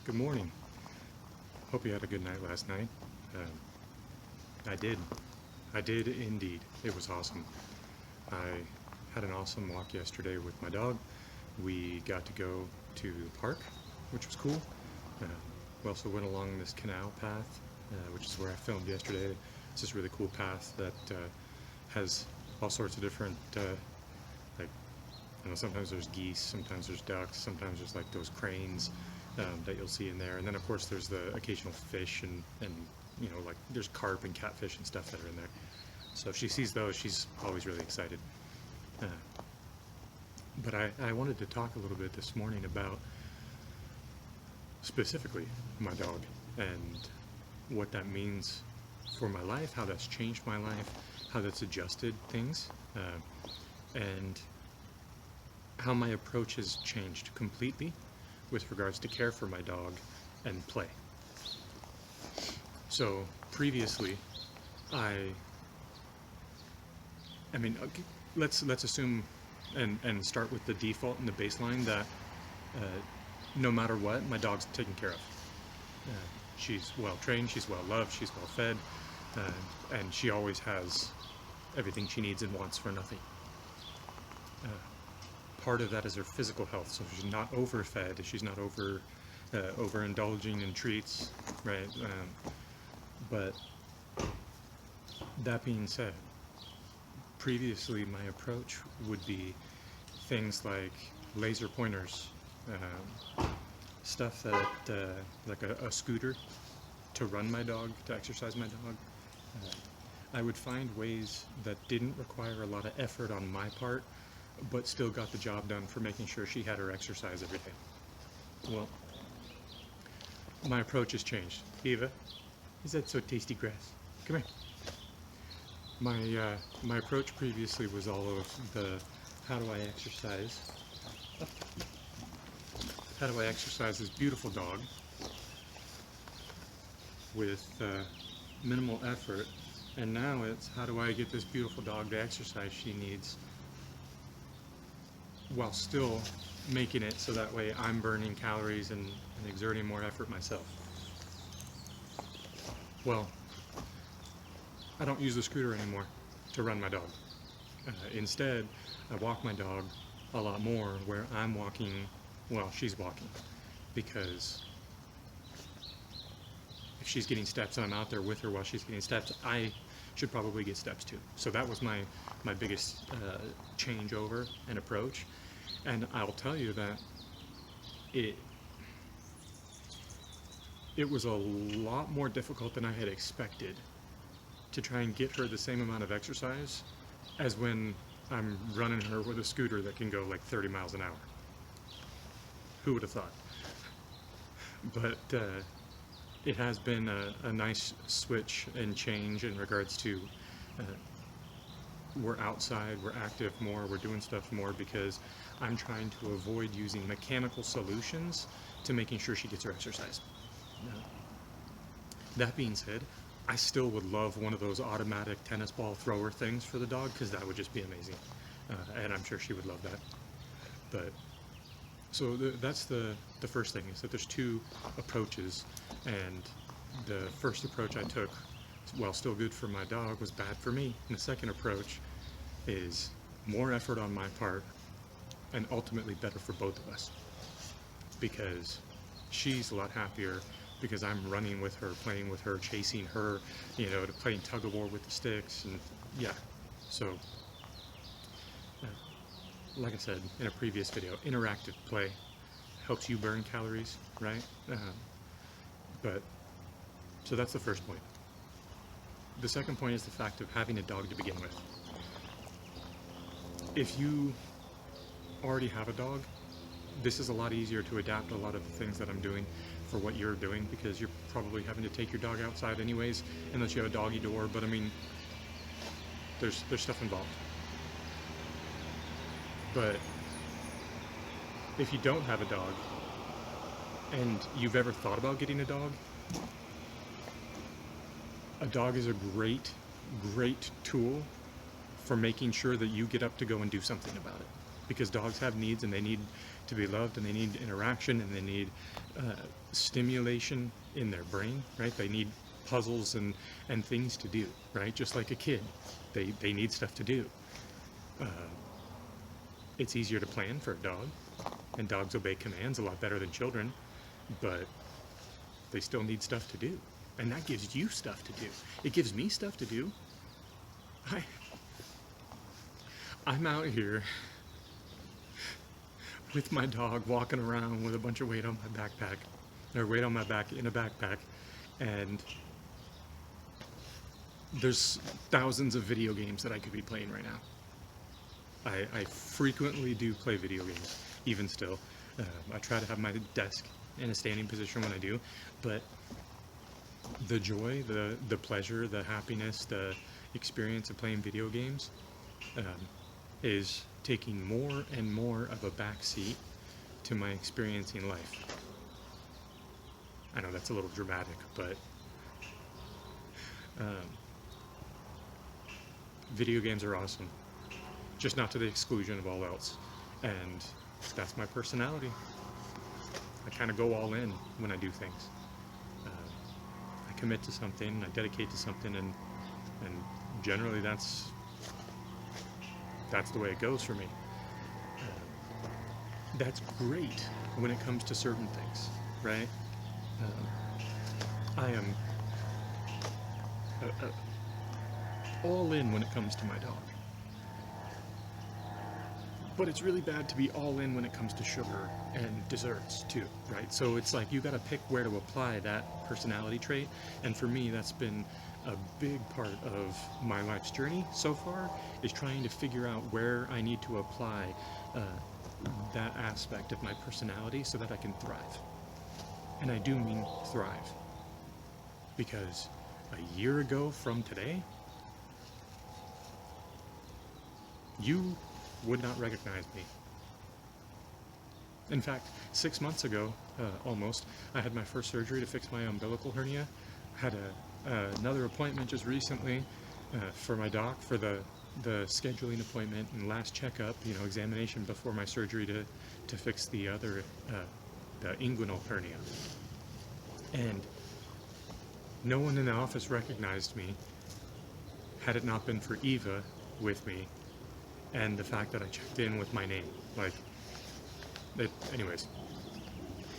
Good morning. Hope you had a good night last night. I did. I did indeed. It was awesome. I had an awesome walk yesterday with my dog. We got to go to the park, which was cool. We also went along this canal path, which is where I filmed yesterday. It's this really cool path that has all sorts of different, like, sometimes there's geese, sometimes there's ducks, sometimes there's like those cranes that you'll see in there. And then of course there's the occasional fish and like there's carp and catfish and stuff that are in there. So if she sees those, she's always really excited. But I wanted to talk a little bit this morning about specifically my dog and what that means for my life, how that's changed my life, how that's adjusted things, and how my approach has changed completely with regards to care for my dog and play. So previously, let's assume and start with the default and the baseline that no matter what, my dog's taken care of. She's well trained, she's well loved, she's well fed, and she always has everything she needs and wants for nothing. Part of that is her physical health, so she's not overfed, she's not overindulging in treats, right? But that being said, previously my approach would be things like laser pointers, stuff that like a scooter to run my dog, to exercise my dog. I would find ways that didn't require a lot of effort on my part, but still got the job done for making sure she had her exercise every day. Well, my approach has changed. Eva, is that so tasty grass? Come here. My approach previously was all of the how do I exercise this beautiful dog with minimal effort, and now it's how do I get this beautiful dog the exercise she needs while still making it so that way I'm burning calories and exerting more effort myself. Well, I don't use the scooter anymore to run my dog. Instead, I walk my dog a lot more where I'm walking while she's walking, because if she's getting steps and I'm out there with her while she's getting steps, I should probably get steps too. So that was my biggest changeover and approach. And I'll tell you that it was a lot more difficult than I had expected to try and get her the same amount of exercise as when I'm running her with a scooter that can go like 30 miles an hour. Who would have thought? But it has been a nice switch and change in regards to we're outside, we're active more, we're doing stuff more, because I'm trying to avoid using mechanical solutions to making sure she gets her exercise. That being said, I still would love one of those automatic tennis ball thrower things for the dog, because that would just be amazing. And I'm sure she would love that. But so that's the first thing, is that there's two approaches, and the first approach I took, while still good for my dog, was bad for me. And the second approach is more effort on my part and ultimately better for both of us, because she's a lot happier because I'm running with her, playing with her, chasing her, to playing tug of war with the sticks, and yeah. So like I said in a previous video, interactive play helps you burn calories, right? But so that's the first point. The second point is the fact of having a dog to begin with. If you already have a dog, this is a lot easier to adapt a lot of the things that I'm doing for what you're doing, because you're probably having to take your dog outside anyways, unless you have a doggy door. But I mean, there's stuff involved. But if you don't have a dog and you've ever thought about getting a dog is a great tool for making sure that you get up to go and do something about it. because dogs have needs, and they need to be loved, and they need interaction, and they need stimulation in their brain, right? They need puzzles and things to do, right? Just like a kid, they need stuff to do. It's easier to plan for a dog, and dogs obey commands a lot better than children, but they still need stuff to do. And that gives you stuff to do. It gives me stuff to do. I'm out here with my dog walking around with a bunch of weight on my backpack, or weight on my back in a backpack, and there's thousands of video games that I could be playing right now. I frequently do play video games, even still. I try to have my desk in a standing position when I do, but the joy, the pleasure, the happiness, the experience of playing video games is taking more and more of a backseat to my experiencing life. I know that's a little dramatic, but video games are awesome, just not to the exclusion of all else. And that's my personality. I kind of go all in when I do things. I commit to something, I dedicate to something, and generally that's the way it goes for me. That's great when it comes to certain things, right? I am all in when it comes to my dog. But it's really bad to be all in when it comes to sugar and desserts too, right? So it's like you gotta pick where to apply that personality trait. And for me, that's been a big part of my life's journey so far, is trying to figure out where I need to apply that aspect of my personality so that I can thrive. And I do mean thrive. Because a year ago from today, you would not recognize me. In fact, 6 months ago, almost, I had my first surgery to fix my umbilical hernia. Had another appointment just recently for my doc for the scheduling appointment and last checkup, examination before my surgery to fix the other, the inguinal hernia. And no one in the office recognized me had it not been for Eva with me and the fact that I checked in with my name. Anyways,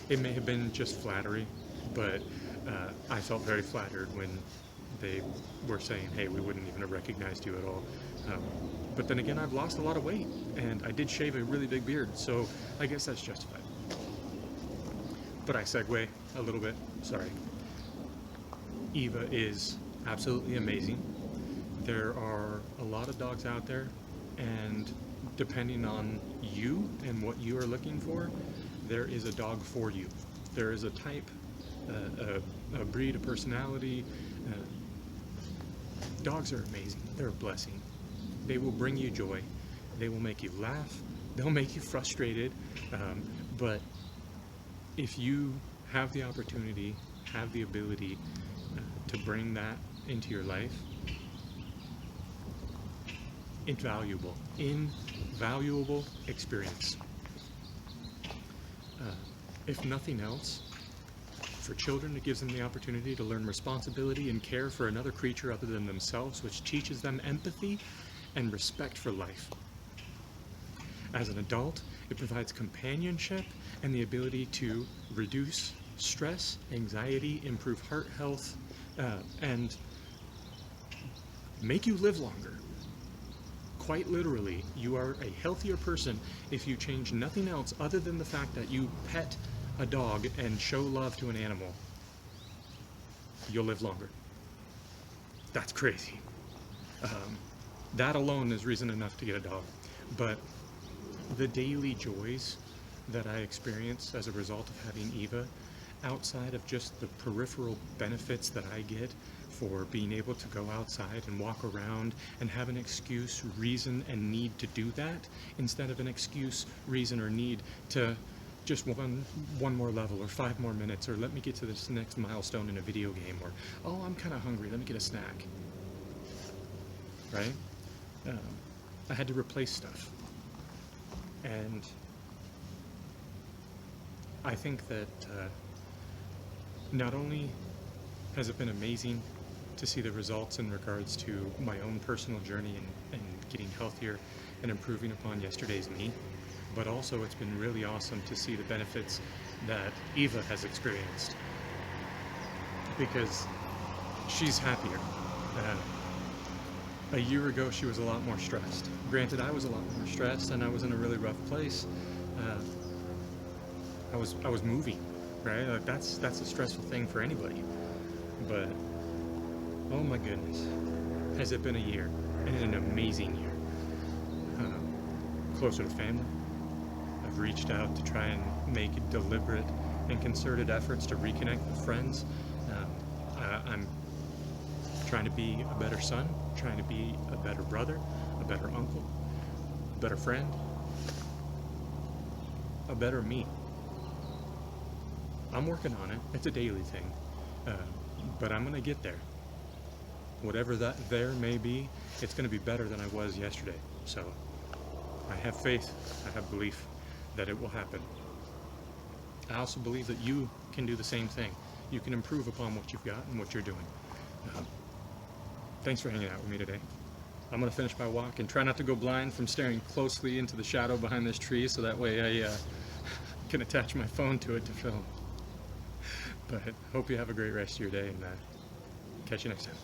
it may have been just flattery, but I felt very flattered when they were saying, hey, we wouldn't even have recognized you at all. But then again, I've lost a lot of weight, and I did shave a really big beard, so I guess that's justified. But I segue a little bit, sorry. Eva is absolutely amazing. There are a lot of dogs out there, and depending on you and what you are looking for, there is a dog for you. There is a type, a breed, a personality. Dogs are amazing. They're a blessing. They will bring you joy. They will make you laugh. They'll make you frustrated. But if you have the opportunity, have the ability to bring that into your life, invaluable experience. If nothing else, for children, it gives them the opportunity to learn responsibility and care for another creature other than themselves, which teaches them empathy and respect for life. As an adult, it provides companionship and the ability to reduce stress, anxiety, improve heart health, and make you live longer. Quite literally, you are a healthier person if you change nothing else other than the fact that you pet a dog and show love to an animal. You'll live longer. That's crazy. That alone is reason enough to get a dog. But the daily joys that I experience as a result of having Eva, outside of just the peripheral benefits that I get for being able to go outside and walk around and have an excuse, reason, and need to do that, instead of an excuse, reason, or need to just one more level, or 5 more minutes, or let me get to this next milestone in a video game, or, oh, I'm kind of hungry, let me get a snack. Right? I had to replace stuff. And I think that not only has it been amazing to see the results in regards to my own personal journey and getting healthier and improving upon yesterday's me, but also it's been really awesome to see the benefits that Eva has experienced, because she's happier. A year ago, she was a lot more stressed. Granted, I was a lot more stressed, and I was in a really rough place. I was moving, right? Like that's a stressful thing for anybody. But oh my goodness, has it been a year, and an amazing year. Closer to family. I've reached out to try and make deliberate and concerted efforts to reconnect with friends. I'm trying to be a better son, trying to be a better brother, a better uncle, a better friend, a better me. I'm working on it. It's a daily thing. But I'm going to get there. Whatever that there may be, it's going to be better than I was yesterday. So I have faith, I have belief that it will happen. I also believe that you can do the same thing. You can improve upon what you've got and what you're doing. Thanks for hanging out with me today. I'm going to finish my walk and try not to go blind from staring closely into the shadow behind this tree, so that way I can attach my phone to it to film. But hope you have a great rest of your day, and catch you next time.